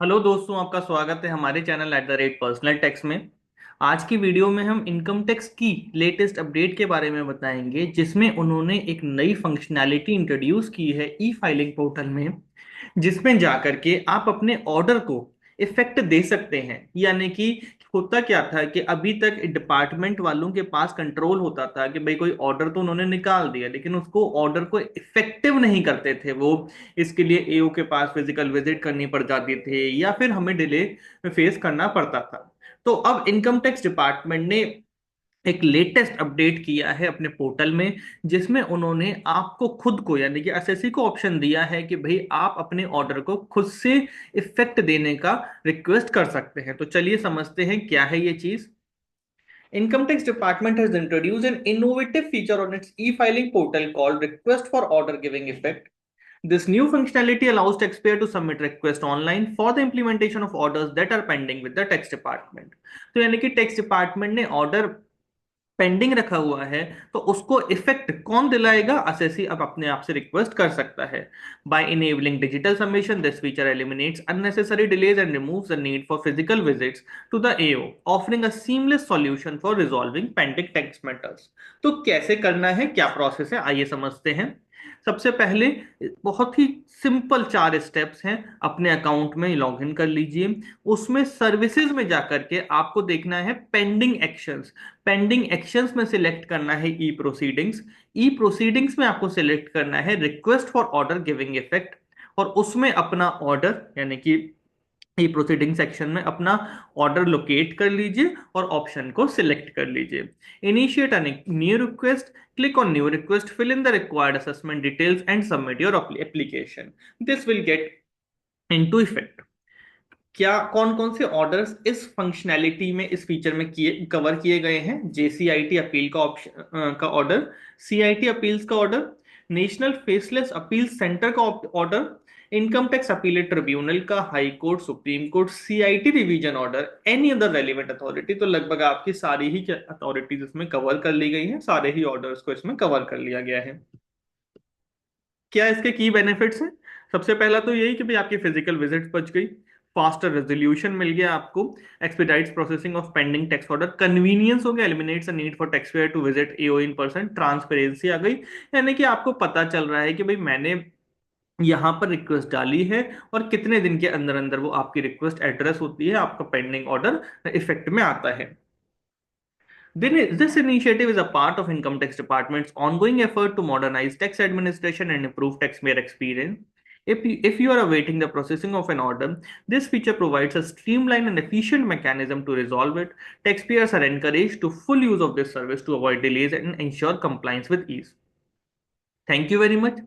Hello दोस्तों, आपका स्वागत है हमारे चैनल पर्सनल टैक्स में। आज की वीडियो में हम इनकम टैक्स की लेटेस्ट अपडेट के बारे में बताएंगे, जिसमें उन्होंने एक नई फंक्शनैलिटी इंट्रोड्यूस की है ई फाइलिंग पोर्टल में, जिसमें जाकर के आप अपने ऑर्डर को इफेक्ट दे सकते हैं। यानी कि होता क्या था कि अभी तक डिपार्टमेंट वालों के पास कंट्रोल होता था कि भाई कोई ऑर्डर तो उन्होंने निकाल दिया, लेकिन उसको ऑर्डर को इफेक्टिव नहीं करते थे वो। इसके लिए एओ के पास फिजिकल विजिट करनी पड़ जाती थी या फिर हमें डिले फेस करना पड़ता था। तो अब इनकम टैक्स डिपार्टमेंट ने एक लेटेस्ट अपडेट किया है अपने पोर्टल में, जिसमें उन्होंने आपको खुद को यानी कि एसएससी को ऑप्शन दिया है कि भाई आप अपने ऑर्डर को खुद से इफेक्ट देने का रिक्वेस्ट कर सकते हैं। तो चलिए समझते हैं क्या है ये चीज। Income Tax Department has introduced an innovative feature on its e-filing portal called Request for Order Giving Effect. This new functionality allows taxpayer to submit request online for the implementation of orders that are pending with the tax department. तो यानी कि tax department ने order pending रखा हुआ है, तो उसको effect कौन दिलाएगा? असेसी अब अपने आप से रिक्वेस्ट कर सकता है। By enabling digital submission, this feature eliminates unnecessary delays and removes the need for physical visits to the AO, offering a seamless solution for resolving pending tax matters. तो कैसे करना है, क्या प्रोसेस है, आइए समझते हैं। सबसे पहले बहुत ही सिंपल 4 स्टेप्स हैं। अपने अकाउंट में लॉग इन कर लीजिए। उसमें सर्विसेज में जाकर के आपको देखना है पेंडिंग एक्शंस। पेंडिंग एक्शंस में सिलेक्ट करना है ई प्रोसीडिंग्स। ई प्रोसीडिंग्स में आपको सिलेक्ट करना है request for order giving effect, और उसमें अपना ऑर्डर यानी कि ई प्रोसीडिंग सेक्शन में अपना ऑर्डर लोकेट कर लीजिए और ऑप्शन को सिलेक्ट कर लीजिए। Initiate a new request, click on new request, fill in the required assessment details and submit your application. This will get into effect. क्या कौन कौन से ऑर्डर्स इस फंक्शनैलिटी में, इस फीचर में किए कवर किए गए हैं? जेसीआईटी अपील का ऑप्शन का ऑर्डर, सीआईटी अपील्स का order, national faceless appeal centre का order, income tax appellate tribunal का, high court, supreme court, CIT revision order, any other relevant authority. तो लगभग आपकी सारी ही अथॉरिटीज इसमें कवर कर ली गई हैं, सारे ही ऑर्डर्स को इसमें कवर कर लिया गया है। क्या इसके की बेनिफिट्स हैं? सबसे पहला तो यही कि भाई आपकी फिजिकल विजिट बच गई, फास्टर रेजोल्यूशन मिल गया आपको, expedites processing of pending tax order, convenience हो गया, eliminates the need for tax payer to visit AO in person, transparency आ गई। यानी कि आपको पता चल रहा है कि भाई मैंने यहाँ पर रिक्वेस्ट डाली है और कितने दिन के अंदर अंदर वो आपकी रिक्वेस्ट एड्रेस होती है, आपका पेंडिंग ऑर्डर इफेक्ट में आता है। This initiative is a part of Income Tax Department's ongoing effort to modernize tax administration and improve taxpayer experience. If you are awaiting the processing of an order, this feature provides a streamlined and efficient mechanism to resolve it. Taxpayers are encouraged to full use of this service to avoid delays and ensure compliance with ease. Thank you very much.